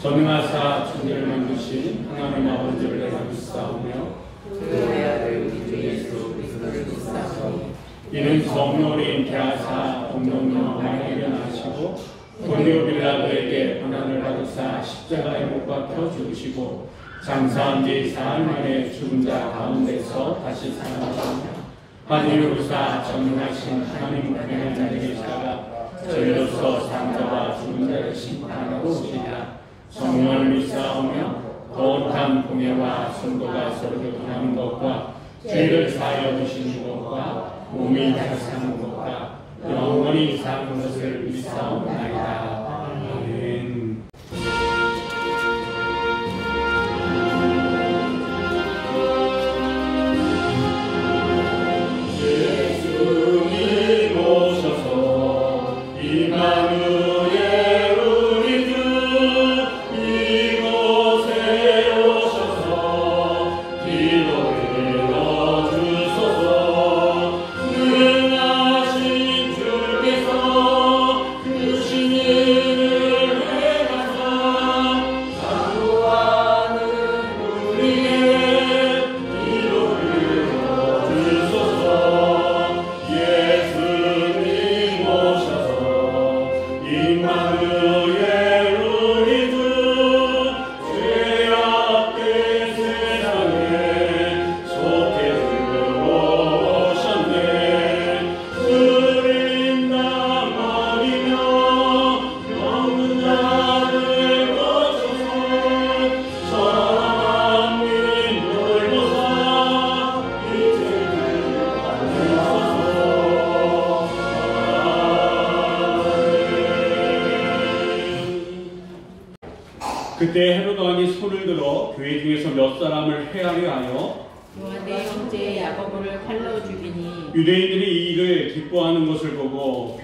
전능하사 천지를 만드신 하나님 아버지를 내가 믿사오며 그의 아들 우리 주 예수 그리스도를 믿사오니 이는 성령으로 태하사 동정녀 마리아에게 나시고 본디오 빌라도에게 고난을 받으사 십자가에 못 박혀 죽으시고 장사한 지 사흘 만에 죽은 자 가운데서 다시 살아나셨며 하늘을 오르사 전능하신 하나님 우편에 자리에 계시다가 저희로서 산자와 죽은 자를 심판하러 오시리라. 성령을 믿사오며 거룩한 공예와 성도가 서로 교통하는 것과 죄를 사하여 주시는 것과 몸이 다시 사는 것과 영원히 사는 것을 믿사옵나이다. 아멘. 예수님 오셔서 임마누엘 우리 주 이곳에 오셔서 기도를 넣어주소서. 능하신 주께서 그 신인을 행하사 사모하는 우리의 기도를 넣어주소서. 예수님 오셔서 임마누엘 우리 주 죄악된 세상에 속해 들어오셨네. 그림 남아리며 먹는 자를 거쳐서 사랑한 민들 보사 이제를 받으소서. 그때 헤로드 왕이 손을 들어 교회 중에서 몇 사람을 해하려 하여 요한의 형제 야고보를 칼로 죽이니 유대인들이 이 일을 기뻐하는 것을 보고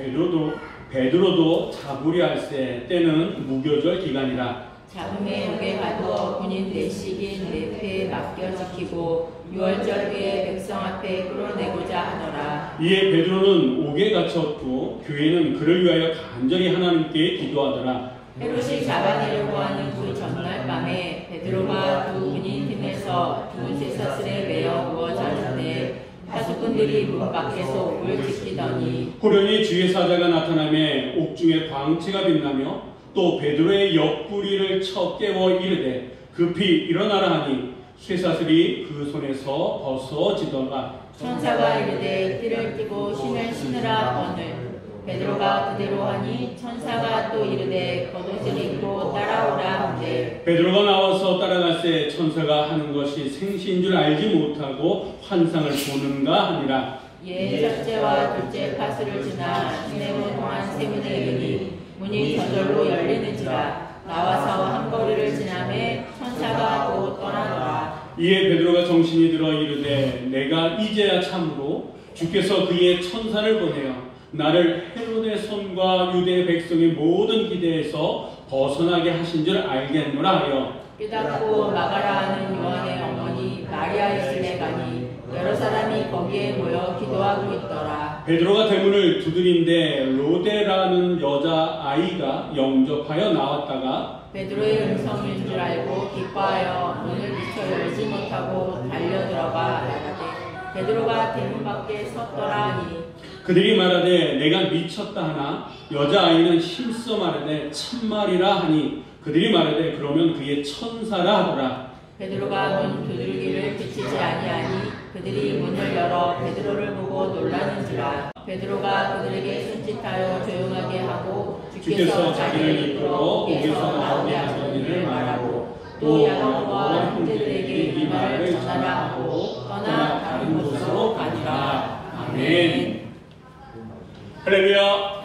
베드로도 잡으려 할세. 때는 무교절 기간이라. 잡음에 옥에 가두어 군인 내식인 내패에 맡겨 지키고 유월절 후에 백성 앞에 끌어내고자 하더라. 이에 베드로는 옥에 갇혔고 교회는 그를 위하여 간절히 하나님께 기도하더라. 헤롯이 잡아내려고 하는 그 전날 밤에 베드로가 두 군인 팀에서 두 쇠사슬에 매어 누워 자는데 파수꾼들이 문 밖에서 옥을 지키더니 호련히 주의 사자가 나타나며 옥중에 광채가 빛나며 또 베드로의 옆구리를 쳐 깨워 이르되 급히 일어나라 하니 쇠사슬이 그 손에서 벗어지더라. 천사가 이르되 띠를 띠고 신을 신으라 오늘. 베드로가 그대로 하니 천사가 또 이르되 겉옷을 입고 따라오라 하되 베드로가 나와서 따라갈새 천사가 하는 것이 생시인 줄 알지 못하고 환상을 보는가 하니라. 예 첫째와 둘째 파수를 지나 시내로 동안 세문에 이르니 문이 저절로 열리는지라. 나와서 한 거리를 지나매 천사가 또 떠나더라. 이에 베드로가 정신이 들어 이르되 내가 이제야 참으로 주께서 그의 천사를 보내어 나를 헤롯의 손과 유대 백성의 모든 기대에서 벗어나게 하신 줄 알겠노라 하여 깨닫고 마가라 하는 요한의 어머니 마리아의 가니 여러 사람이 거기에 모여 기도하고 있더라. 베드로가 대문을 두드린데 로데라는 여자 아이가 영접하여 나왔다가 베드로의 음성인 줄 알고 기뻐하여 문을 미처 열지 못하고 달려들어가 나가되 베드로가 대문 밖에 섰더라 하니 그들이 말하되 내가 미쳤다 하나 여자아이는 힘써 말하되 참말이라 하니 그들이 말하되 그러면 그의 천사라 하더라. 베드로가 문 두들기를 그치지 아니하니 그들이 문을 열어 베드로를 보고 놀라는지라. 베드로가 그들에게 손짓하여 조용하게 하고 주께서 자기를 이끌어 옥에서 나오게 하신 일을 말하고 또 야고보와 형제들에게 이 말을 전하라 하고 떠나 다른 곳으로 가니라. 아멘. 할렐루야.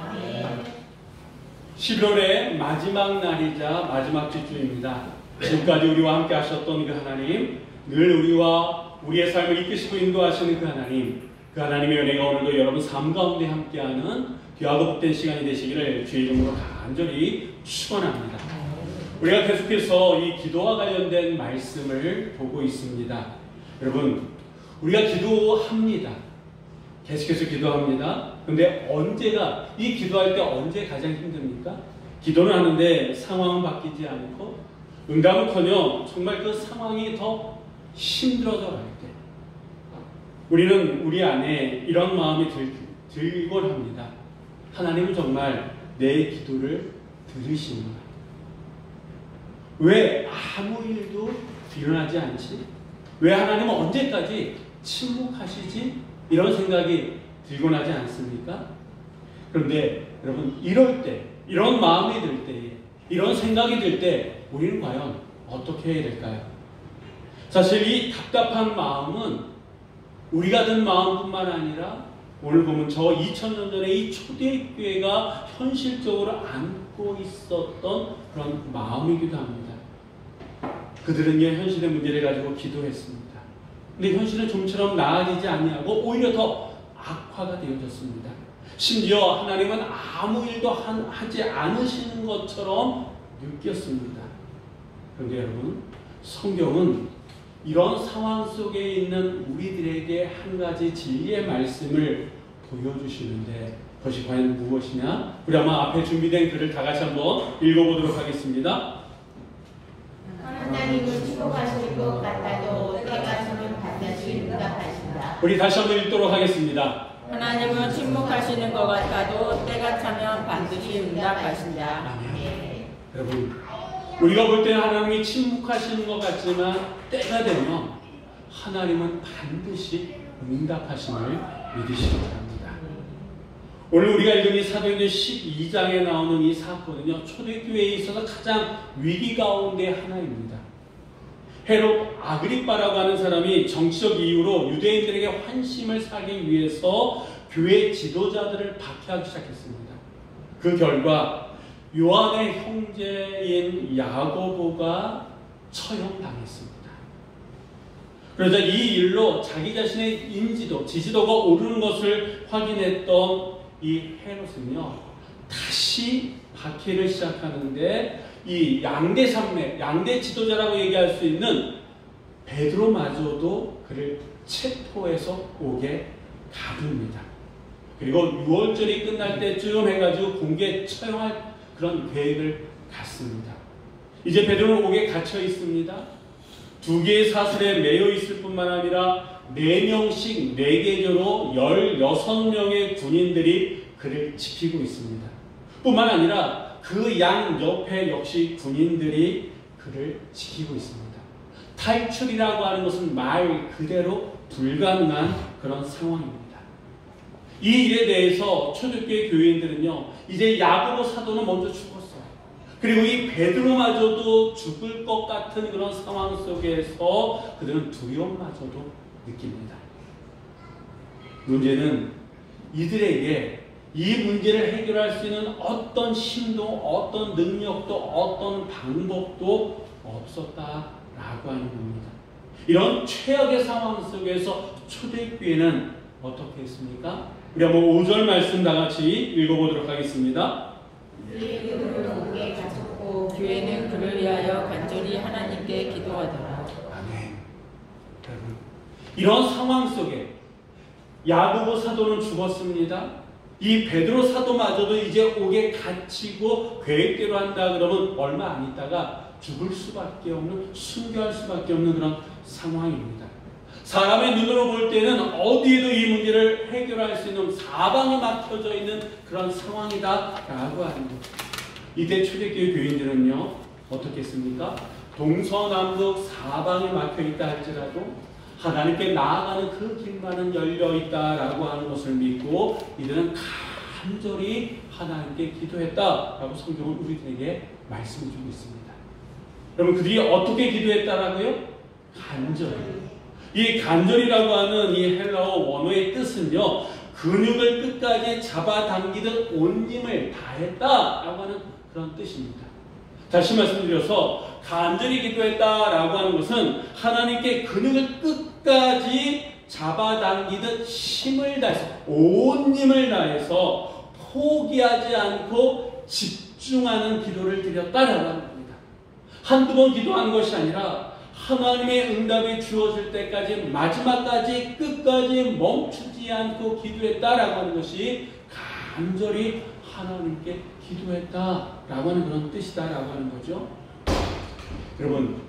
11월의 마지막 날이자 마지막 주입니다. 지금까지 우리와 함께 하셨던 그 하나님, 늘 우리와 우리의 삶을 이끄시고 인도하시는 그 하나님의 은혜가 오늘도 여러분 삶 가운데 함께하는 귀하고 복된 시간이 되시기를 주의 이름으로 간절히 축원합니다. 우리가 계속해서 이 기도와 관련된 말씀을 보고 있습니다. 여러분, 우리가 기도합니다. 계속해서 기도합니다. 근데 이 기도할 때 언제 가장 힘듭니까? 기도는 하는데 상황은 바뀌지 않고 응답은커녕 정말 그 상황이 더 힘들어져 갈 때 우리는 우리 안에 이런 마음이 들곤 합니다. 하나님은 정말 내 기도를 들으시는 거예요. 왜 아무 일도 일어나지 않지? 왜 하나님은 언제까지 침묵하시지? 이런 생각이 들곤 하지 않습니까? 그런데 여러분, 이럴 때, 이런 마음이 들 때, 이런 생각이 들 때 우리는 과연 어떻게 해야 될까요? 사실 이 답답한 마음은 우리가 든 마음뿐만 아니라 오늘 보면 저 2000년 전에 이 초대교회가 현실적으로 안고 있었던 그런 마음이기도 합니다. 그들은요, 현실의 문제를 가지고 기도했습니다. 근데 현실은 좀처럼 나아지지 아니하고 오히려 더 악화가 되어졌습니다. 심지어 하나님은 아무 일도 하지 않으시는 것처럼 느꼈습니다. 그런데 여러분, 성경은 이런 상황 속에 있는 우리들에게 한 가지 진리의 말씀을 보여주시는데 그것이 과연 무엇이냐? 우리 아마 앞에 준비된 글을 다 같이 한번 읽어보도록 하겠습니다. 하나님은 축복하실 것 같아도 때가 저는 반드시 응답하신다. 우리 다시 한번 읽도록 하겠습니다. 하나님은 침묵하시는 것 같아도 때가 차면 반드시 응답하신다. 네. 여러분, 우리가 볼 때는 하나님이 침묵하시는 것 같지만 때가 되면 하나님은 반드시 응답하심을 믿으시기 바랍니다. 오늘 우리가 읽은 이 사도행전 12장에 나오는 이 사건은요, 초대교회에 있어서 가장 위기 가운데 하나입니다. 헤롯 아그리빠라고 하는 사람이 정치적 이유로 유대인들에게 환심을 사기 위해서 교회 지도자들을 박해하기 시작했습니다. 그 결과 요한의 형제인 야고보가 처형당했습니다. 그러자 이 일로 자기 자신의 인지도, 지지도가 오르는 것을 확인했던 이 헤롯은요, 다시 박해를 시작하는데 이 양대 산맥, 양대 지도자라고 얘기할 수 있는 베드로마저도 그를 체포해서 옥에 가둡니다. 그리고 6월절이 끝날 때쯤 해가지고 공개 처형할 그런 계획을 갖습니다. 이제 베드로는 옥에 갇혀 있습니다. 2개의 사슬에 매여 있을 뿐만 아니라 4명씩 4계조로 16명의 군인들이 그를 지키고 있습니다. 뿐만 아니라 그 양 옆에 역시 군인들이 그를 지키고 있습니다. 탈출이라고 하는 것은 말 그대로 불가능한 그런 상황입니다. 이 일에 대해서 초대교회 교인들은요, 이제 야고보 사도는 먼저 죽었어요. 그리고 이 베드로마저도 죽을 것 같은 그런 상황 속에서 그들은 두려움마저도 느낍니다. 문제는 이들에게 이 문제를 해결할 수 있는 어떤 힘도, 어떤 능력도, 어떤 방법도 없었다라고 하는 겁니다. 이런 최악의 상황 속에서 초대교회는 어떻게 했습니까? 우리 한번 5절 말씀 다 같이 읽어보도록 하겠습니다. 옥에 갇혔고 교회는 그를 위하여 간절히 하나님께 기도하더라. 아멘. 여러분, 이런 상황 속에 야고보 사도는 죽었습니다. 이 베드로 사도마저도 이제 옥에 갇히고 계획대로 한다 그러면 얼마 안 있다가 죽을 수밖에 없는, 순교할 수밖에 없는 그런 상황입니다. 사람의 눈으로 볼 때는 어디에도 이 문제를 해결할 수 있는 사방이 막혀져 있는 그런 상황이다라고 하는 것. 이때 초대교회 교인들은요, 어떻게 했습니까? 동서남북 사방이 막혀있다 할지라도 하나님께 나아가는 그 길만은 열려있다라고 하는 것을 믿고 이들은 간절히 하나님께 기도했다라고 성경은 우리들에게 말씀해주고 있습니다. 여러분, 그들이 어떻게 기도했다라고요? 간절히. 이 간절이라고 하는 이 헬라어 원어의 뜻은요, 근육을 끝까지 잡아당기듯 온 힘을 다했다라고 하는 그런 뜻입니다. 다시 말씀드려서 간절히 기도했다라고 하는 것은 하나님께 근육을 끝까지 잡아당기듯 힘을 다해서, 온 힘을 다해서 포기하지 않고 집중하는 기도를 드렸다라고 하는 겁니다. 한두 번 기도한 것이 아니라 하나님의 응답이 주어질 때까지, 마지막까지 끝까지 멈추지 않고 기도했다라고 하는 것이 간절히 하나님께 기도했다라고 하는 그런 뜻이다라고 하는 거죠. 여러분,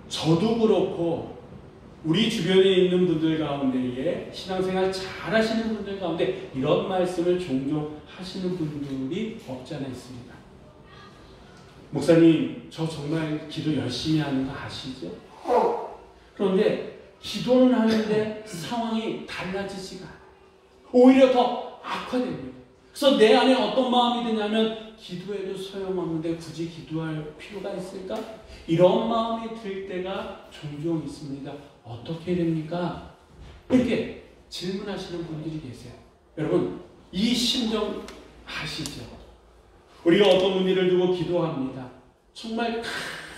저도 그렇고 우리 주변에 있는 분들 가운데에 신앙생활 잘 하시는 분들 가운데 이런 말씀을 종종 하시는 분들이 없지 않아 있습니다. 목사님, 저 정말 기도 열심히 하는 거 아시죠? 그런데 기도는 하는데 상황이 달라지지가 않아요. 오히려 더 악화됩니다. 그래서 내 안에 어떤 마음이 드냐면 기도해도 소용없는데 굳이 기도할 필요가 있을까? 이런 마음이 들 때가 종종 있습니다. 어떻게 됩니까? 이렇게 질문하시는 분들이 계세요. 여러분, 이 심정 아시죠? 우리가 어떤 문제를 두고 기도합니다. 정말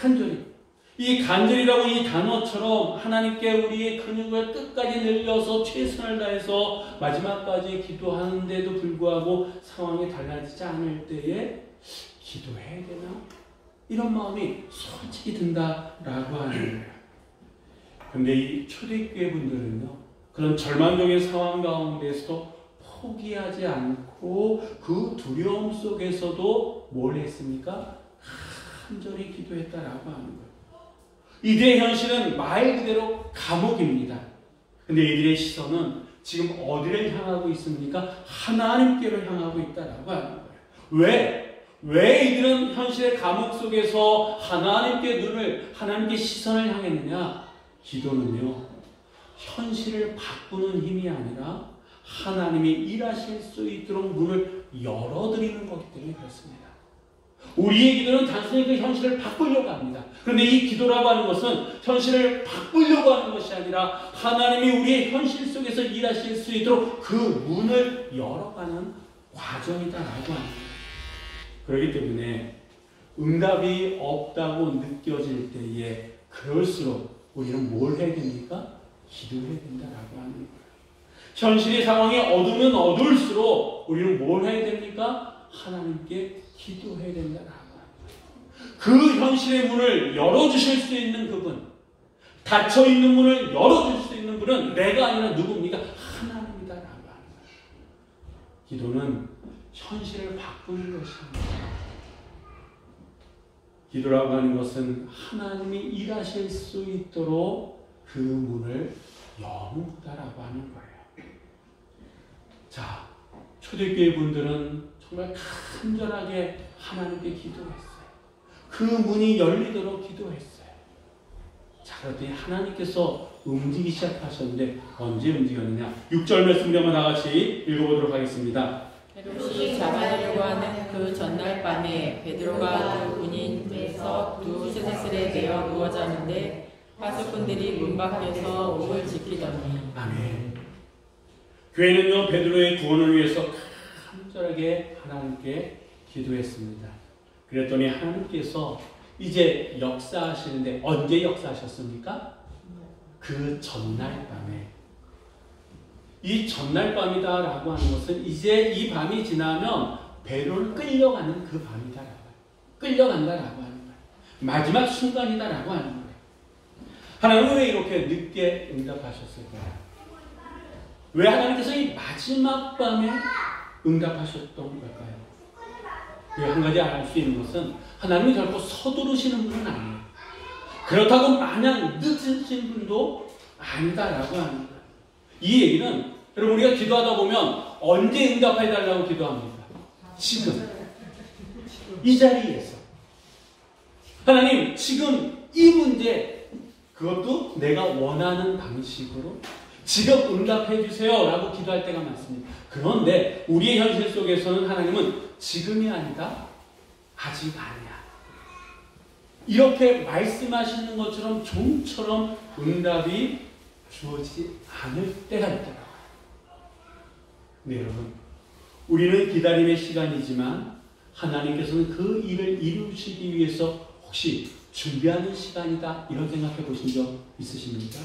간절히, 이 간절이라고 이 단어처럼 하나님께 우리의 근육을 끝까지 늘려서 최선을 다해서 마지막까지 기도하는데도 불구하고 상황이 달라지지 않을 때에 기도해야 되나? 이런 마음이 솔직히 든다라고 하는 거예요. 그런데 이 초대교회 분들은요, 그런 절망적인 상황 가운데서도 포기하지 않고 그 두려움 속에서도 뭘 했습니까? 간절히 기도했다라고 하는 거예요. 이들의 현실은 말 그대로 감옥입니다. 근데 이들의 시선은 지금 어디를 향하고 있습니까? 하나님께로 향하고 있다라고 하는 거예요. 왜 이들은 현실의 감옥 속에서 하나님께 시선을 향했느냐? 기도는요, 현실을 바꾸는 힘이 아니라 하나님이 일하실 수 있도록 문을 열어드리는 거기 때문에 그렇습니다. 우리의 기도는 단순히 그 현실을 바꾸려고 합니다. 그런데 이 기도라고 하는 것은 현실을 바꾸려고 하는 것이 아니라 하나님이 우리의 현실 속에서 일하실 수 있도록 그 문을 열어가는 과정이다라고 합니다. 그렇기 때문에 응답이 없다고 느껴질 때에 그럴수록 우리는 뭘 해야 됩니까? 기도해야 된다라고 하는 거예요. 현실의 상황이 어두우면 어두울수록 우리는 뭘 해야 됩니까? 하나님께 기도해야 된다라고 합니다. 그 현실의 문을 열어주실 수 있는 그분, 닫혀있는 문을 열어줄 수 있는 분은 내가 아니라 누굽니까? 하나님이다라고 하는 거예요. 기도는 현실을 바꾸는 것이 아닙니다. 기도라고 하는 것은 하나님이 일하실 수 있도록 그 문을 여는 거다라고 하는 거예요. 자, 초대교회 분들은 정말 간절하게 하나님께 기도했어요. 그 문이 열리도록 기도했어요. 자, 그랬더니 하나님께서 움직이기 시작하셨는데 언제 움직였느냐? 6절 말씀 우리 한번 다 같이 읽어보도록 하겠습니다. 헤롯이 잡아내려고 하는 그 전날 밤에 베드로가 그 군인에서 두 쇠사슬에 매어 누워 자는데 파수꾼들이 문 밖에서 옥을 지키더니. 아멘. 교회는요, 베드로의 구원을 위해서 간절하게 하나님께 기도했습니다. 그랬더니 하나님께서 이제 역사하시는데 언제 역사하셨습니까? 그 전날 밤에. 이 전날 밤이다라고 하는 것은 이제 이 밤이 지나면 베드로를 끌려가는 그 밤이다라고 해요. 끌려간다라고 하는 거예요. 마지막 순간이다라고 하는 거예요. 하나님은 왜 이렇게 늦게 응답하셨을까요? 왜 하나님께서 이 마지막 밤에 응답하셨던 걸까요? 한 가지 알 수 있는 것은 하나님이 결코 서두르시는 분은 아니에요. 그렇다고 마냥 늦으신 분도 아니다라고 하는 거예요. 이 얘기는 여러분, 우리가 기도하다 보면 언제 응답해달라고 기도합니까? 지금 이 자리에서 하나님, 지금 이 문제, 그것도 내가 원하는 방식으로 지금 응답해 주세요 라고 기도할 때가 많습니다. 그런데 우리의 현실 속에서는 하나님은 지금이 아니다, 아직 아니야, 이렇게 말씀하시는 것처럼 좀처럼 응답이 주어지지 않을 때가 있더라고요. 네, 여러분, 우리는 기다림의 시간이지만 하나님께서는 그 일을 이루시기 위해서 혹시 준비하는 시간이다, 이런 생각해 보신 적 있으십니까?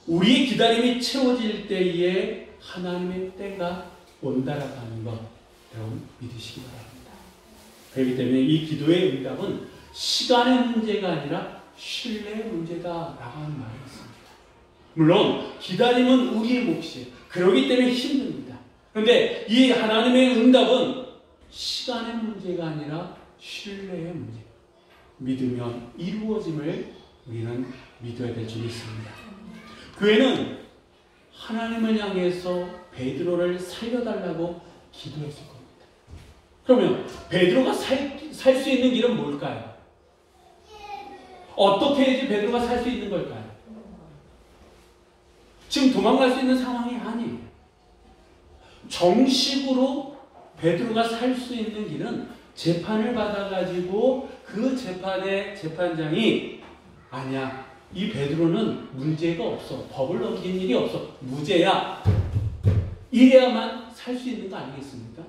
우리의 기다림이 채워질 때에 하나님의 때가 온다라고 하는 것, 여러분 믿으시기 바랍니다. 그렇기 때문에 이 기도의 응답은 시간의 문제가 아니라 신뢰의 문제다라고 하는 말이 있습니다. 물론 기다림은 우리의 몫이에요. 그렇기 때문에 힘듭니다. 그런데 이 하나님의 응답은 시간의 문제가 아니라 신뢰의 문제. 믿으면 이루어짐을 우리는 믿어야 될 줄 믿습니다. 교회는 하나님을 향해서 베드로를 살려달라고 기도했을 겁니다. 그러면 베드로가 살 수 있는 길은 뭘까요? 어떻게 해야지 베드로가 살 수 있는 걸까요? 지금 도망갈 수 있는 상황이 아니에요. 정식으로 베드로가 살 수 있는 길은 재판을 받아가지고 그 재판의 재판장이 아니야, 이 베드로는 문제가 없어, 법을 어긴 일이 없어, 무죄야, 이래야만 살 수 있는 거 아니겠습니까?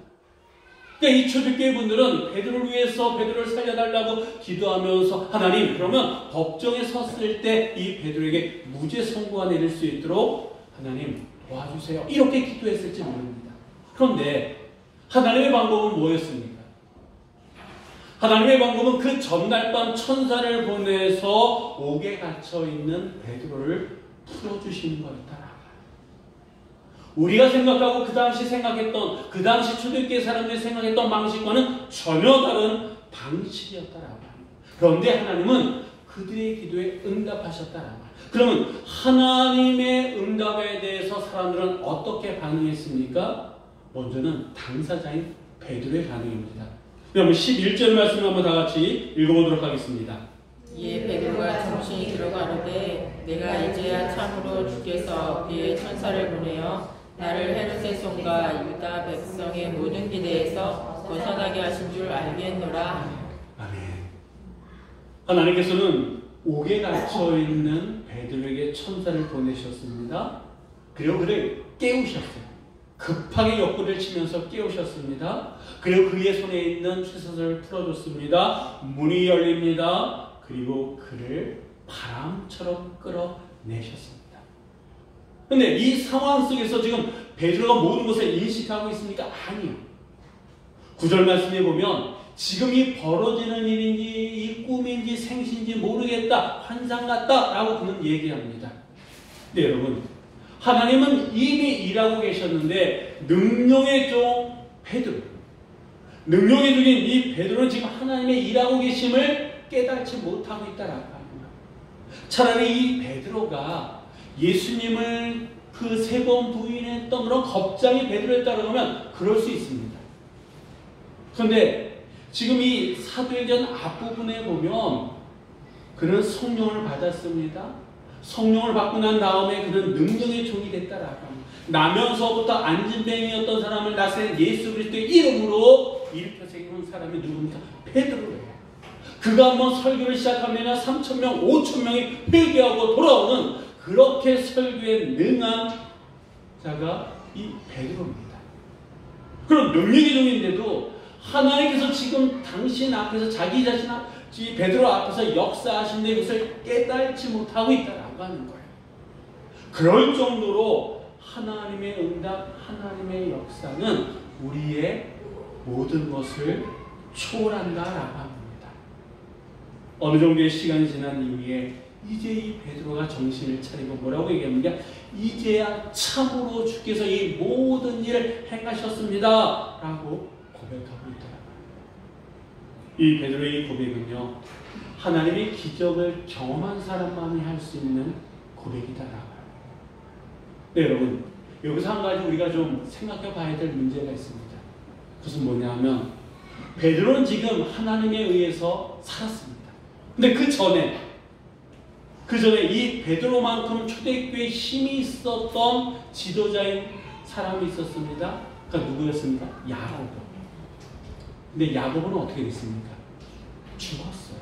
그러니까 이 초대교회 분들은 베드로를 위해서 베드로를 살려달라고 기도하면서 하나님, 그러면 법정에 섰을 때 이 베드로에게 무죄 선고가 내릴 수 있도록 하나님 도와주세요, 이렇게 기도했을지 모릅니다. 그런데 하나님의 방법은 뭐였습니까? 하나님의 방법은 그 전날 밤 천사를 보내서 옥에 갇혀있는 베드로를 풀어주시는 거였다. 우리가 생각하고 그 당시 생각했던, 그 당시 초대교회 사람들이 생각했던 방식과는 전혀 다른 방식이었다라고 합니다. 그런데 하나님은 그들의 기도에 응답하셨다라고 합니다. 그러면 하나님의 응답에 대해서 사람들은 어떻게 반응했습니까? 먼저는 당사자인 베드로의 반응입니다. 그럼 11절 말씀을 한번 다 같이 읽어보도록 하겠습니다. 이에 베드로가 정신이 들어가는데 내가 이제야 참으로 주께서 그의 천사를 보내어 나를 헤롯의 손과 유다 백성의 모든 기대에서 벗어나게 하신 줄 알겠노라. 아멘. 하나님께서는 옥에 갇혀있는 베드로에게 천사를 보내셨습니다. 그리고 그를 깨우셨어요. 급하게 옆구리를 치면서 깨우셨습니다. 그리고 그의 손에 있는 쇠사슬을 풀어줬습니다. 문이 열립니다. 그리고 그를 바람처럼 끌어내셨습니다. 그런데 이 상황 속에서 지금 베드로가 모든 것을 인식하고 있습니까? 아니요. 9절 말씀에 보면 지금 이 벌어지는 일인지 이 꿈인지 생신지 모르겠다, 환상 같다 라고 그는 얘기합니다. 네, 여러분, 하나님은 이미 일하고 계셨는데 능력의 종 베드로, 능력의 종인 이 베드로는 지금 하나님의 일하고 계심을 깨닫지 못하고 있다라고 합니다. 차라리 이 베드로가 예수님을 그 3번 부인했던 그런 겁장이 베드로였다고 하면 그럴 수 있습니다. 그런데 지금 이 사도행전 앞부분에 보면 그는 성령을 받았습니다. 성령을 받고 난 다음에 그는 능력의 종이 됐다라고 합니다. 나면서부터 안진뱅이였던 사람을 나센 예수 그리스도의 이름으로 일으켜 세운 사람이 누굽니까? 베드로예요. 그가 한번 설교를 시작하면 3,000명, 5,000명이 회개하고 돌아오는 그렇게 설교에 능한 자가 이 베드로입니다. 그럼 능력의 종인데도 하나님께서 지금 당신 앞에서 자기 자신 이 베드로 앞에서 역사하시는 것을 깨달지 못하고 있다라고 하는 거예요. 그럴 정도로 하나님의 응답, 하나님의 역사는 우리의 모든 것을 초월한다라고 합니다. 어느 정도의 시간이 지난 이후에 이제 이 베드로가 정신을 차리고 뭐라고 얘기합니까? 이제야 참으로 주께서 이 모든 일을 행하셨습니다 라고 고백하고 있더라고요. 이 베드로의 고백은요, 하나님의 기적을 경험한 사람만이 할 수 있는 고백이다라고요. 네, 여러분, 여기서 한 가지 우리가 좀 생각해 봐야 될 문제가 있습니다. 그것은 뭐냐면 베드로는 지금 하나님에 의해서 살았습니다. 근데 그 전에 이 베드로만큼 초대교회에 힘이 있었던 지도자인 사람이 있었습니다. 그러니까 누구였습니까? 야고보. 근데 야고보는 어떻게 됐습니까? 죽었어요.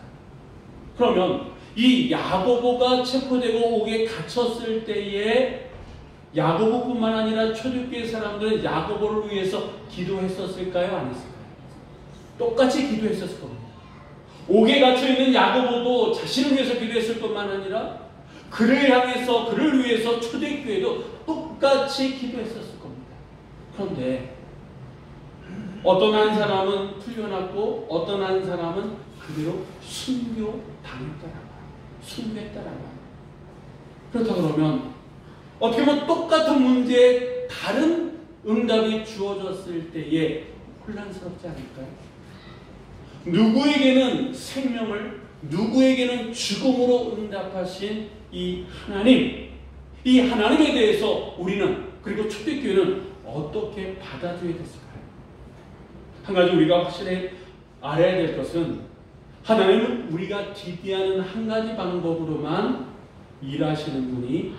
그러면 이 야고보가 체포되고 옥에 갇혔을 때에 야고보뿐만 아니라 초대교회 사람들은 야고보를 위해서 기도했었을까요? 안 했을까요? 똑같이 기도했었을 겁니다. 옥에 갇혀있는 야고보도 자신을 위해서 기도했을 뿐만 아니라 그를 향해서, 그를 위해서 초대교회도 똑같이 기도했었을 겁니다. 그런데 어떤 한 사람은 풀려났고 어떤 한 사람은 그대로 순교당했다라고 합니다. 순교했다라고 합니다. 그렇다 그러면 어떻게 보면 똑같은 문제에 다른 응답이 주어졌을 때에 혼란스럽지 않을까요? 누구에게는 생명을, 누구에게는 죽음으로 응답하신 이 하나님, 이 하나님에 대해서 우리는, 그리고 초대교회는 어떻게 받아들여야 됐을까요? 한 가지 우리가 확실히 알아야 될 것은 하나님은 우리가 기대하는 한 가지 방법으로만 일하시는 분이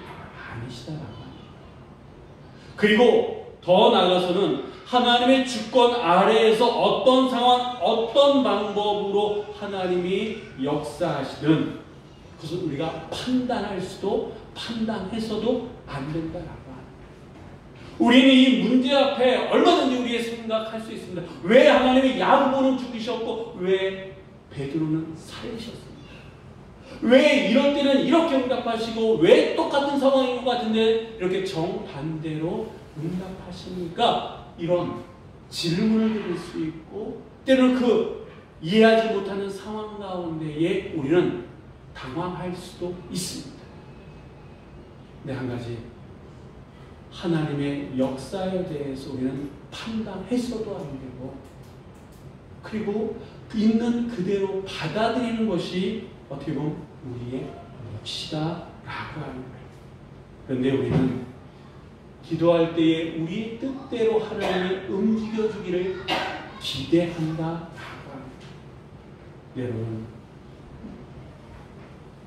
아니시다라고 합니다. 그리고 더 나아가서는 하나님의 주권 아래에서 어떤 상황, 어떤 방법으로 하나님이 역사하시든 그것을 우리가 판단할 수도 판단해서도 안 된다라고 합니다. 우리는 이 문제 앞에 얼마든지 우리의 생각할 수 있습니다. 왜 하나님이 야고보는 죽이셨고 왜 베드로는 살리셨습니까? 왜 이럴 때는 이렇게 응답하시고 왜 똑같은 상황인 것 같은데 이렇게 정반대로 응답하십니까? 이런 질문을 드릴 수 있고 때로는 그 이해하지 못하는 상황 가운데에 우리는 당황할 수도 있습니다. 네, 한 가지 하나님의 역사에 대해서 우리는 판단해서도 안 되고 그리고 있는 그대로 받아들이는 것이 어떻게 보면 우리의 몫이다라고 하는 거예요. 그런데 우리는 기도할 때에 우리의 뜻대로 하나님이 움직여주기를 기대한다라고 합니다. 여러분,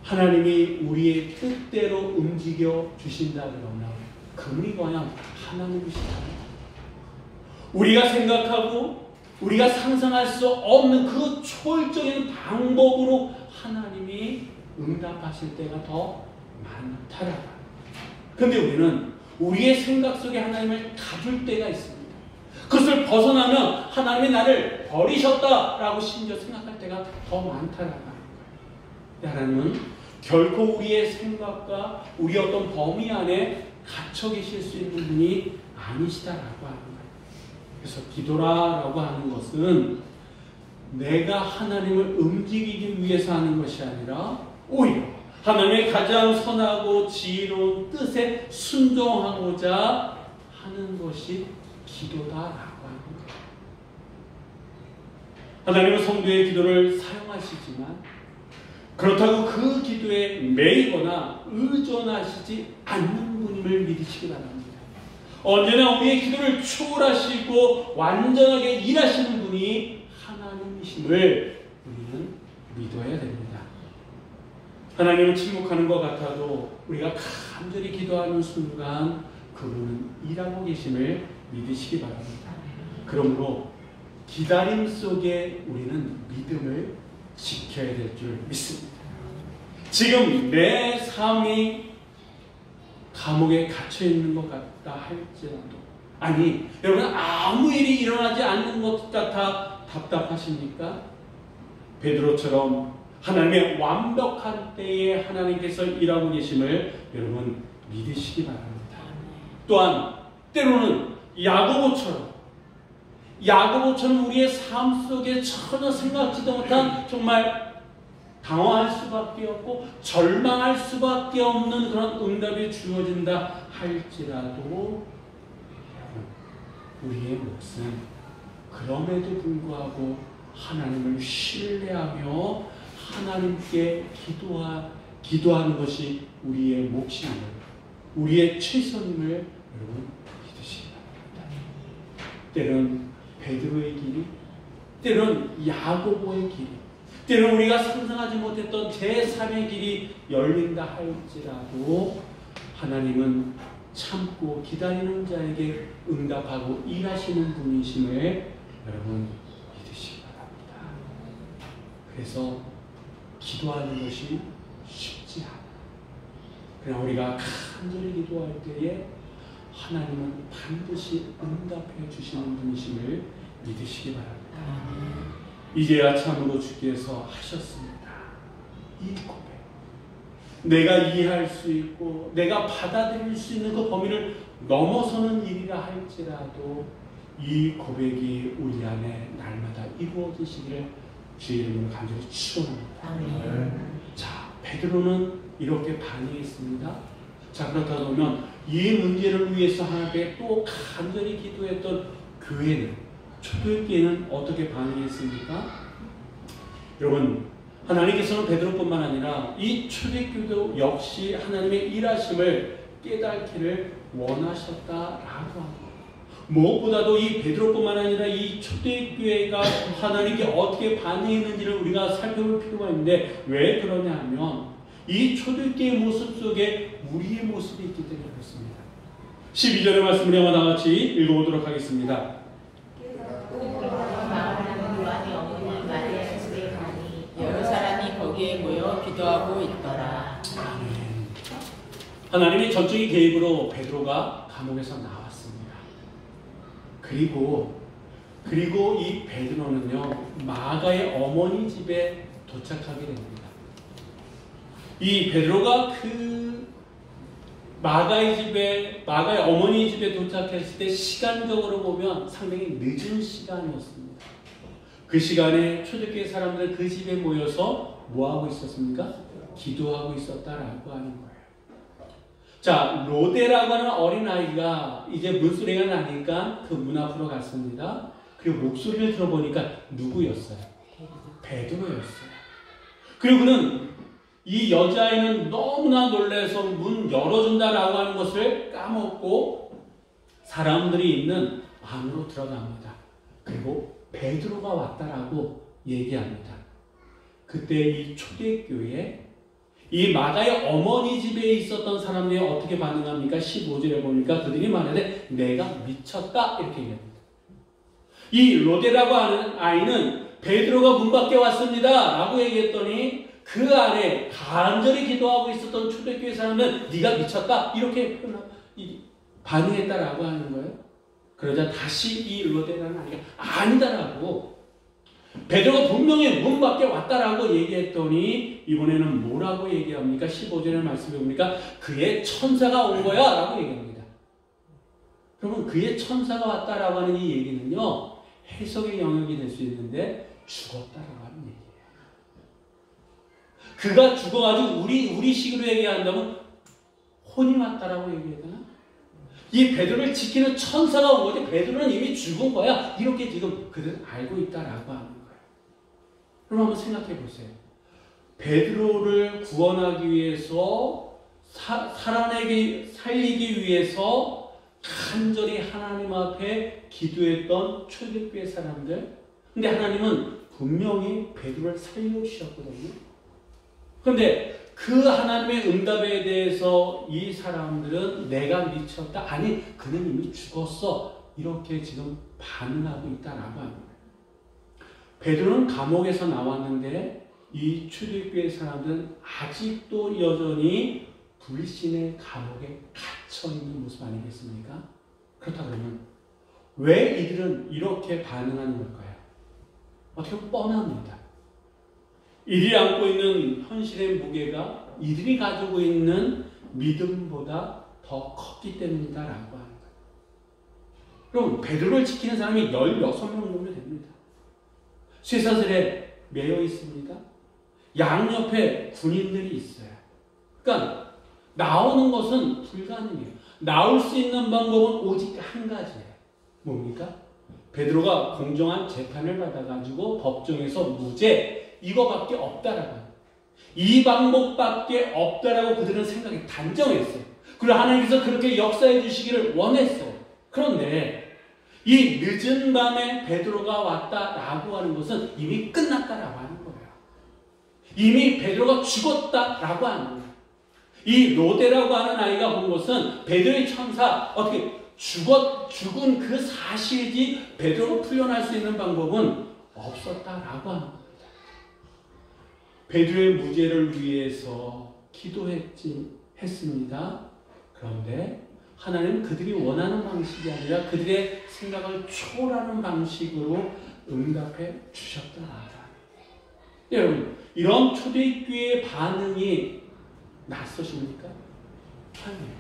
하나님이 우리의 뜻대로 움직여 주신다 그러면 그분이 과연 하나님이시다. 우리가 생각하고 우리가 상상할 수 없는 그 초월적인 방법으로 하나님이 응답하실 때가 더 많다라고. 그런데 우리는 우리의 생각 속에 하나님을 가둘 때가 있습니다. 그것을 벗어나면 하나님이 나를 버리셨다라고 심지어 생각할 때가 더 많다라고 하는 거예요. 하나님은 결코 우리의 생각과 우리 어떤 범위 안에 갇혀 계실 수 있는 분이 아니시다라고 하는 거예요. 그래서 기도라라고 하는 것은 내가 하나님을 움직이기 위해서 하는 것이 아니라 오히려 하나님의 가장 선하고 지혜로운 뜻에 순종하고자 하는 것이 기도다라고 하는 거예요. 하나님은 성도의 기도를 사용하시지만 그렇다고 그 기도에 매이거나 의존하시지 않는 분임을 믿으시기 바랍니다. 언제나 우리의 기도를 초월하시고 완전하게 일하시는 분이 하나님이심을 우리는 믿어야 됩니다. 하나님은 침묵하는 것 같아도 우리가 간절히 기도하는 순간 그분은 일하고 계심을 믿으시기 바랍니다. 그러므로 기다림 속에 우리는 믿음을 지켜야 될 줄 믿습니다. 지금 내 삶이 감옥에 갇혀 있는 것 같다 할지라도, 아니 여러분 아무 일이 일어나지 않는 것 같아 답답하십니까? 베드로처럼 하나님의 완벽한 때에 하나님께서 일하고 계심을 여러분 믿으시기 바랍니다. 또한 때로는 야고보처럼 우리의 삶 속에 전혀 생각지도 못한 정말 당황할 수밖에 없고 절망할 수밖에 없는 그런 응답이 주어진다 할지라도 우리의 몫은 그럼에도 불구하고 하나님을 신뢰하며 하나님께 기도하는 것이 우리의 몫임을, 우리의 최선임을 여러분 믿으시기 바랍니다. 때론 베드로의 길이, 때론 야고보의 길이, 때론 우리가 상상하지 못했던 제3의 길이 열린다 할지라도 하나님은 참고 기다리는 자에게 응답하고 일하시는 분이심을 여러분 믿으시기 바랍니다. 그래서 기도하는 것이 쉽지 않아요. 그러나 우리가 간절히 기도할 때에 하나님은 반드시 응답해 주시는 분이심을 믿으시기 바랍니다. 이제야 참으로 주께서 하셨습니다. 이 고백, 내가 이해할 수 있고 내가 받아들일 수 있는 그 범위를 넘어서는 일이라 할지라도 이 고백이 우리 안에 날마다 이루어지시기를 주의 이름으로 간절히 축원합니다. 자, 베드로는 이렇게 반응했습니다. 자, 그렇다 보면 이 문제를 위해서 하나님께 또 간절히 기도했던 교회는, 초대교회는 어떻게 반응했습니까? 여러분, 하나님께서는 베드로뿐만 아니라 이 초대교회도 역시 하나님의 일하심을 깨닫기를 원하셨다라고 합니다. 무엇보다도 이 베드로뿐만 아니라 이 초대교회가 하나님께 어떻게 반응했는지를 우리가 살펴볼 필요가 있는데, 왜 그러냐 하면 이 초대교회의 모습 속에 우리의 모습이 있기 때문에 그렇습니다. 12절의 말씀을 영어 다같이 읽어보도록 하겠습니다. 여러 사람이 거기에 모여 기도하고 있더라. 하나님의 전적인 개입으로 베드로가 감옥에서 나왔습니다. 그리고 이 베드로는요, 마가의 어머니 집에 도착하게 됩니다. 이 베드로가 그 마가의 어머니 집에 도착했을 때 시간적으로 보면 상당히 늦은 시간이었습니다. 그 시간에 초대교회 사람들 그 집에 모여서 뭐하고 있었습니까? 기도하고 있었다라고 하는 거예요. 자, 로데라고 하는 어린아이가 이제 문소리가 나니까 그 문 앞으로 갔습니다. 그리고 목소리를 들어보니까 누구였어요? 베드로였어요. 그리고 그는 이 여자아이는 너무나 놀라서 문 열어준다라고 하는 것을 까먹고 사람들이 있는 안으로 들어갑니다. 그리고 베드로가 왔다라고 얘기합니다. 그때 이 초대교회에 이 마가의 어머니 집에 있었던 사람들이 어떻게 반응합니까? 15절에 보니까 그들이 말하되 내가 미쳤다 이렇게 얘기합니다. 이 로데라고 하는 아이는 베드로가 문 밖에 왔습니다 라고 얘기했더니 그 안에 간절히 기도하고 있었던 초대교회 사람은 네가 미쳤다 이렇게 반응했다라고 하는 거예요. 그러자 다시 이 로데라는 아이가 아니다라고, 베드로가 분명히 문 밖에 왔다라고 얘기했더니 이번에는 뭐라고 얘기합니까? 15절의 말씀에 보니까 그의 천사가 온 거야 라고 얘기합니다. 그러면 그의 천사가 왔다라고 하는 이 얘기는요, 해석의 영역이 될 수 있는데 죽었다라고 하는 얘기예요. 그가 죽어가지고 우리 식으로 얘기한다면 혼이 왔다라고 얘기해야 되나? 이 베드로를 지키는 천사가 온 거지 베드로는 이미 죽은 거야 이렇게 지금 그들은 알고 있다라고 하는 거예요. 그럼 한번 생각해 보세요. 베드로를 구원하기 위해서 살리기 위해서 간절히 하나님 앞에 기도했던 초대교회 사람들, 근데 하나님은 분명히 베드로를 살려주셨거든요. 그런데 그 하나님의 응답에 대해서 이 사람들은 내가 미쳤다, 아니 그는 이미 죽었어 이렇게 지금 반응하고 있다라고 하는 거예요. 베드로는 감옥에서 나왔는데 이 초대교회 사람들은 아직도 여전히 불신의 감옥에 갇혀있는 모습 아니겠습니까? 그렇다 그러면 왜 이들은 이렇게 반응하는 걸까요? 어떻게 보면 뻔합니다. 이들이 안고 있는 현실의 무게가 이들이 가지고 있는 믿음보다 더 컸기 때문이다라고 하는 거예요. 그럼 베드로를 지키는 사람이 16명 정도 됩니다. 쇠사슬에 매여 있습니다. 양옆에 군인들이 있어요. 그러니까 나오는 것은 불가능해요. 나올 수 있는 방법은 오직 한 가지예요. 뭡니까? 베드로가 공정한 재판을 받아가지고 법정에서 무죄 이거밖에 없다라고 해요. 이 방법밖에 없다라고 그들은 생각이 단정했어요. 그리고 하나님께서 그렇게 역사해 주시기를 원했어요. 그런데 이 늦은 밤에 베드로가 왔다라고 하는 것은 이미 끝났다라고 하는 거예요. 이미 베드로가 죽었다라고 하는 거예요. 이 로데라고 하는 아이가 본 것은 베드로의 천사 어떻게 죽은 그 사실이지 베드로가 풀려날 수 있는 방법은 없었다라고 하는 겁니다. 베드로의 무죄를 위해서 기도했습니다. 그런데 하나님은 그들이 원하는 방식이 아니라 그들의 생각을 초월하는 방식으로 응답해 주셨다. 여러분, 이런 초대교회의 반응이 낯서십니까? 아니에요.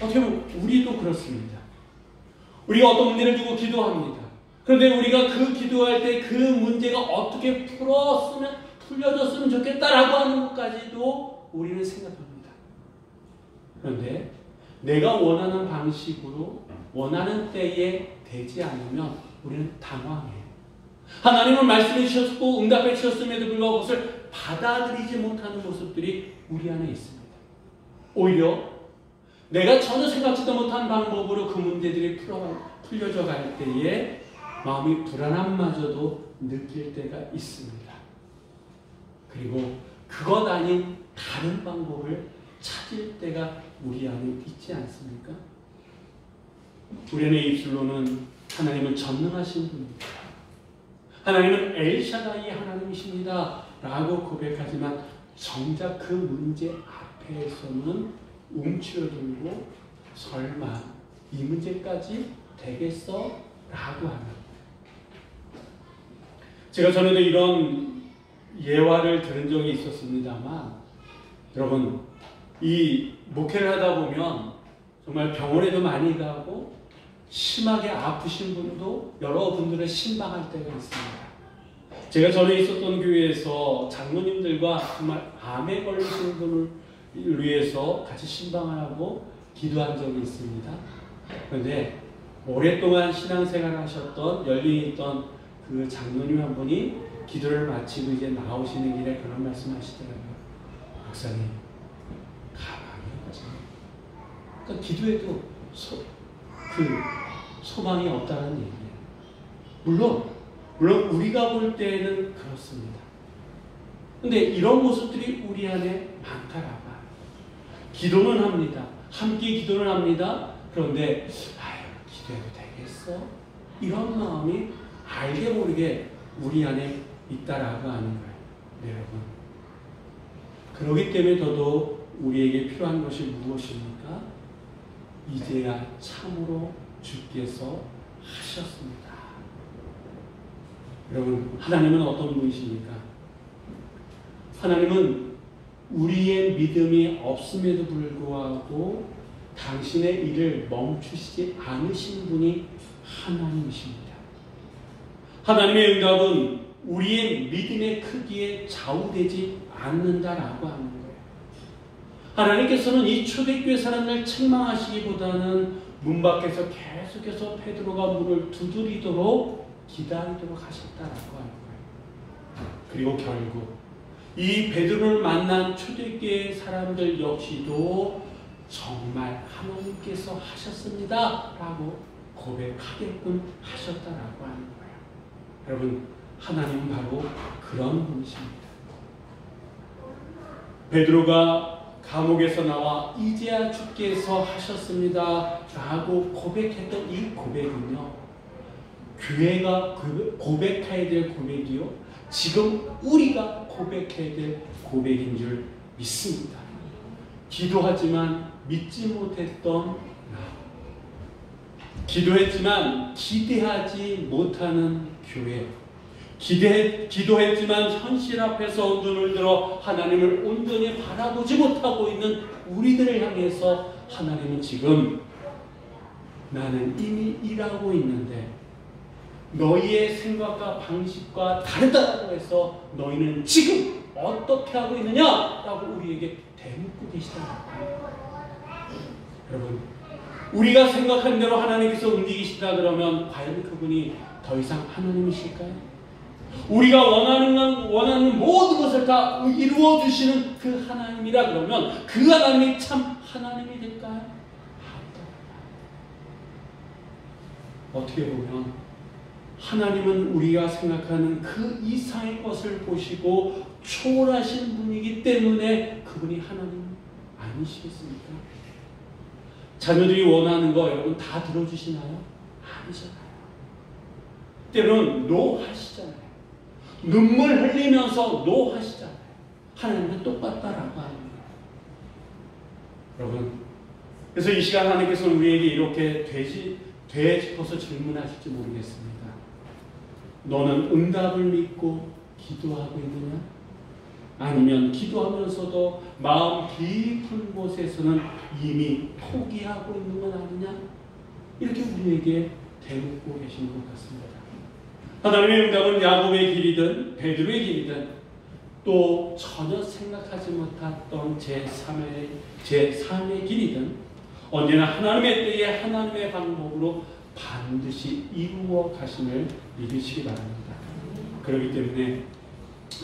어떻게 보면 우리도 그렇습니다. 우리가 어떤 문제를 두고 기도합니다. 그런데 우리가 그 기도할 때 그 문제가 어떻게 풀려졌으면 좋겠다라고 하는 것까지도 우리는 생각합니다. 그런데 내가 원하는 방식으로 원하는 때에 되지 않으면 우리는 당황해요. 하나님은 말씀해 주셨고 응답해 주셨음에도 불구하고 그것을 받아들이지 못하는 모습들이 우리 안에 있습니다. 오히려 내가 전혀 생각지도 못한 방법으로 그 문제들이 풀려져 갈 때에 마음이 불안함마저도 느낄 때가 있습니다. 그리고 그것 아닌 다른 방법을 찾을 때가 우리 안에 있지 않습니까? 우리의 입술로는 하나님은 전능하신 분입니다. 하나님은 엘샤다이 하나님이십니다 라고 고백하지만 정작 그 문제 앞에서는 움츠러들고 설마 이 문제까지 되겠어? 라고 하는, 제가 전에도 이런 예화를 들은 적이 있었습니다만, 여러분 이 목회를 하다 보면 정말 병원에도 많이 가고 심하게 아프신 분도 여러분들을 신방할 때가 있습니다. 제가 전에 있었던 교회에서 장로님들과 정말 암에 걸리신 분을 위해서 같이 신방을 하고 기도한 적이 있습니다. 그런데 오랫동안 신앙생활을 하셨던 연륜이 있던 그 장로님 한 분이 기도를 마치고 이제 나오시는 길에 그런 말씀 하시더라고요. 목사님, 가만히 있지. 그러니까 기도해도 소망이 없다는 얘기예요. 물론 우리가 볼 때는 그렇습니다. 근데 이런 모습들이 우리 안에 많다라고 해요. 기도는 합니다. 함께 기도를 합니다. 그런데 기도해도 되겠어? 이런 마음이 알게 모르게 우리 안에 있다라고 하는 거예요. 여러분, 그렇기 때문에 더더욱 우리에게 필요한 것이 무엇입니까? 이제야 참으로 주께서 하셨습니다. 여러분, 하나님은 어떤 분이십니까? 하나님은 우리의 믿음이 없음에도 불구하고 당신의 일을 멈추시지 않으신 분이 하나님이십니다. 하나님의 응답은 우리의 믿음의 크기에 좌우되지 않는다라고 하는 거예요. 하나님께서는 이 초대교회 사람들 책망하시기보다는 문 밖에서 계속해서 베드로가 문을 두드리도록 기다리도록 하셨다라고 하는 거예요. 그리고 결국 이 베드로를 만난 초대교회 사람들 역시도 정말 하나님께서 하셨습니다 라고 고백하게끔 하셨다라고 하는 거예요. 여러분, 하나님은 바로 그런 분이십니다. 베드로가 감옥에서 나와 이제야 주께서 하셨습니다 라고 고백했던 이 고백은요, 교회가 고백해야 될 고백이요, 지금 우리가 고백해야 될 고백인 줄 믿습니다. 기도하지만 믿지 못했던 나, 기도했지만 기대하지 못하는 교회, 기도했지만 현실 앞에서 눈을 들어 하나님을 온전히 바라보지 못하고 있는 우리들을 향해서 하나님은 지금 나는 이미 일하고 있는데 너희의 생각과 방식과 다르다고 해서 너희는 지금 어떻게 하고 있느냐라고 우리에게 대묻고 계시다고. 여러분, 우리가 생각한 대로 하나님께서 움직이시다 그러면 과연 그분이 더 이상 하나님이실까요? 우리가 원하는 모든 것을 다 이루어 주시는 그 하나님이라 그러면 그 하나님이 참 하나님이 될까요? 어떻게 보면 하나님은 우리가 생각하는 그 이상의 것을 보시고 초월하신 분이기 때문에 그분이 하나님 아니시겠습니까? 자녀들이 원하는 거 여러분 다 들어주시나요? 아니잖아요. 때로는 노 하시잖아요. 눈물 흘리면서 노 하시잖아요. 하나님은 똑같다라고 하는 거예요. 여러분, 그래서 이 시간 하나님께서는 우리에게 이렇게 돼 싶어서 질문하실지 모르겠습니다. 너는 응답을 믿고 기도하고 있느냐? 아니면 기도하면서도 마음 깊은 곳에서는 이미 포기하고 있는 건 아니냐? 이렇게 우리에게 대묻고 계신 것 같습니다. 하나님의 응답은 야곱의 길이든 베드로의 길이든 또 전혀 생각하지 못했던 제3의 길이든 언제나 하나님의 때에 하나님의 방법으로 반드시 이루어 가심을 믿으시기 바랍니다. 그렇기 때문에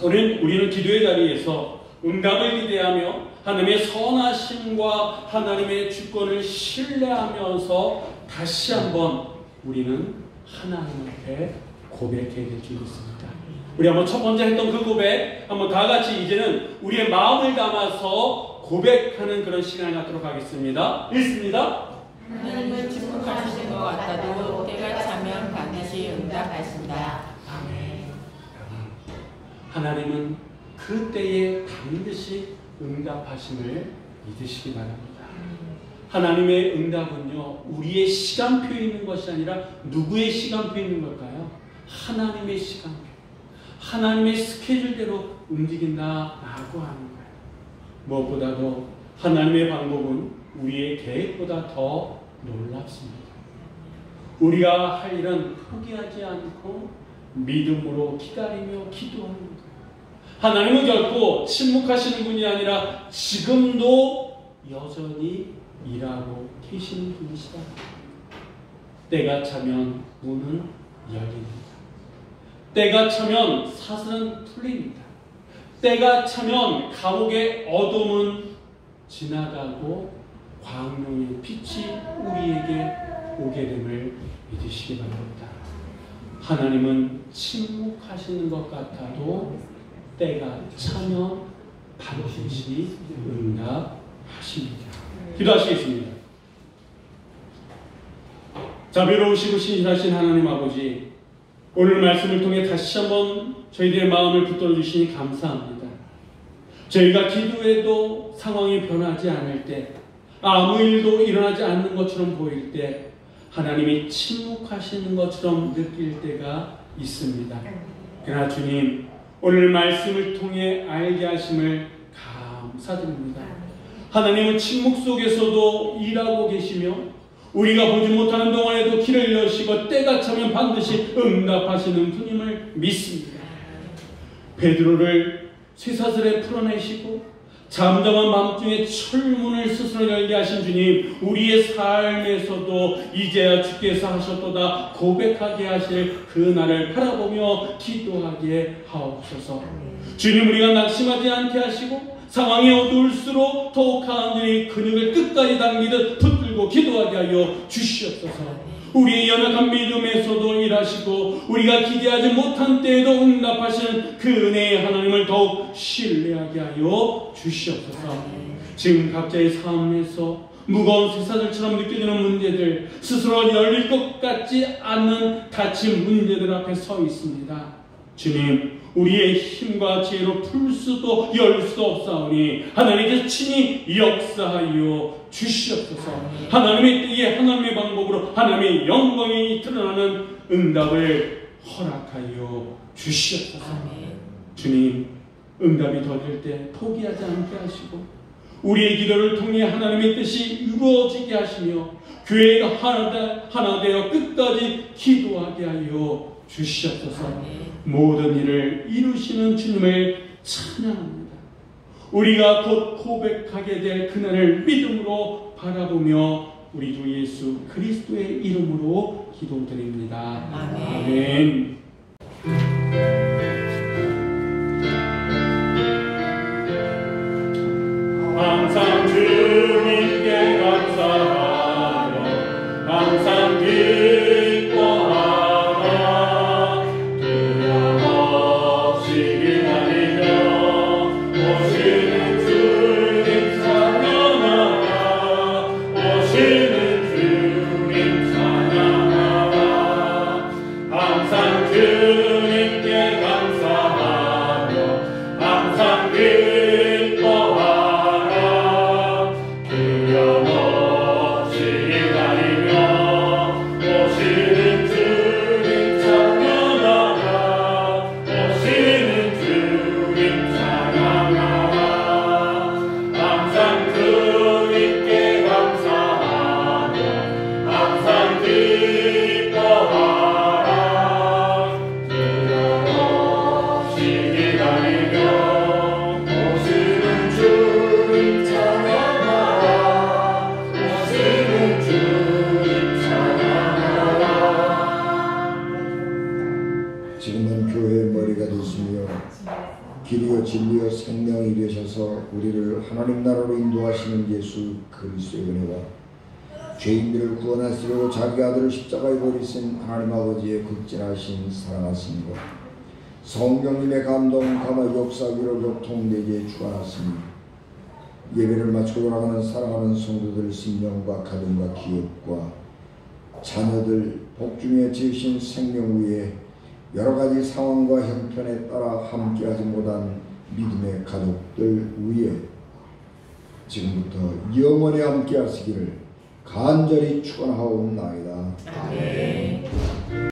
우리는 기도의 자리에서 응답을 기대하며 하나님의 선하심과 하나님의 주권을 신뢰하면서 다시 한번 우리는 하나님 앞에 고백해야 될 줄 믿습니다. 우리 한번 첫 번째 했던 그 고백 한번 다 같이 이제는 우리의 마음을 담아서 고백하는 그런 시간을 갖도록 하겠습니다. 읽습니다. 하나님은 침묵하시는 것 같아도 때가 차면 반드시 응답하신다. 아멘. 하나님은 그 때에 반드시 응답하심을 믿으시기 바랍니다. 하나님의 응답은요, 우리의 시간표에 있는 것이 아니라 누구의 시간표에 있는 걸까요? 하나님의 시간표, 하나님의 스케줄대로 움직인다라고 하는 거예요. 무엇보다도 하나님의 방법은 우리의 계획보다 더 놀랍습니다. 우리가 할 일은 포기하지 않고 믿음으로 기다리며 기도하는 거예요. 하나님은 결코 침묵하시는 분이 아니라 지금도 여전히 일하고 계시는 분이시다. 때가 차면 문은 열립니다. 때가 차면 사슬은 풀립니다. 때가 차면 감옥의 어둠은 지나가고 광명의 빛이 우리에게 오게 됨을 믿으시기 바랍니다. 하나님은 침묵하시는 것 같아도 때가 차면 반드시 응답하십니다. 기도하시겠습니다. 자비로우시고 신실하신 하나님 아버지, 오늘 말씀을 통해 다시 한번 저희들의 마음을 붙들어 주시니 감사합니다. 저희가 기도해도 상황이 변하지 않을 때, 아무 일도 일어나지 않는 것처럼 보일 때 하나님이 침묵하시는 것처럼 느낄 때가 있습니다. 그러나 주님, 오늘 말씀을 통해 알게 하심을 감사드립니다. 하나님은 침묵 속에서도 일하고 계시며 우리가 보지 못하는 동안에도 길을 여시고 때가 차면 반드시 응답하시는 주님을 믿습니다. 베드로를 쇠사슬에 풀어내시고 잠잠한 밤중에 철문을 스스로 열게 하신 주님, 우리의 삶에서도 이제야 주께서 하셨도다 고백하게 하실 그 날을 바라보며 기도하게 하옵소서. 주님, 우리가 낙심하지 않게 하시고 상황이 어두울수록 더욱 간절히 근육을 끝까지 당기듯 붙들고 기도하게 하여 주시옵소서. 우리의 연약한 믿음에서도 일하시고 우리가 기대하지 못한 때에도 응답하시는 그 은혜의 하나님을 더욱 신뢰하게 하여 주시옵소서. 지금 각자의 삶에서 무거운 쇠사슬처럼 느껴지는 문제들, 스스로 열릴 것 같지 않는 닫힌 문제들 앞에 서 있습니다. 주님, 우리의 힘과 지혜로 풀 수도 열 수도 없사오니 하나님께서 친히 역사하여 주시옵소서. 하나님의 때에 하나님의 방법으로 하나님의 영광이 드러나는 응답을 허락하여 주시옵소서. 주님, 응답이 더딜 때 포기하지 않게 하시고 우리의 기도를 통해 하나님의 뜻이 이루어지게 하시며 교회가 하나 되어 끝까지 기도하게 하여 주시옵소서. 모든 일을 이루시는 주님을 찬양합니다. 우리가 곧 고백하게 될 그날을 믿음으로 바라보며 우리 주 예수 그리스도의 이름으로 기도드립니다. 아멘. 항상 주님께 감사하며 항상 기뻐하라. 두려움없이 기다리며 오시는 주님 찬양하라. 오시는 주님 찬양하라. 항상 지금은 교회의 머리가 되시며 길이요 진리요 생명이 되셔서 우리를 하나님 나라로 인도하시는 예수 그리스도의 은혜와 죄인들을 구원하시려고 자기 아들을 십자가에 버리신 하나님 아버지의 극진하신 사랑하심과 성령님의 감동 감화 역사 위로 교통되게 주관하시니 예배를 마치고 돌아가는 사랑하는 성도들 심령과 가정과 기업과 자녀들 복중에 지으신 생명 위에 여러가지 상황과 형편에 따라 함께하지 못한 믿음의 가족들 위에 지금부터 영원히 함께하시기를 간절히 축원하옵나이다. 아멘.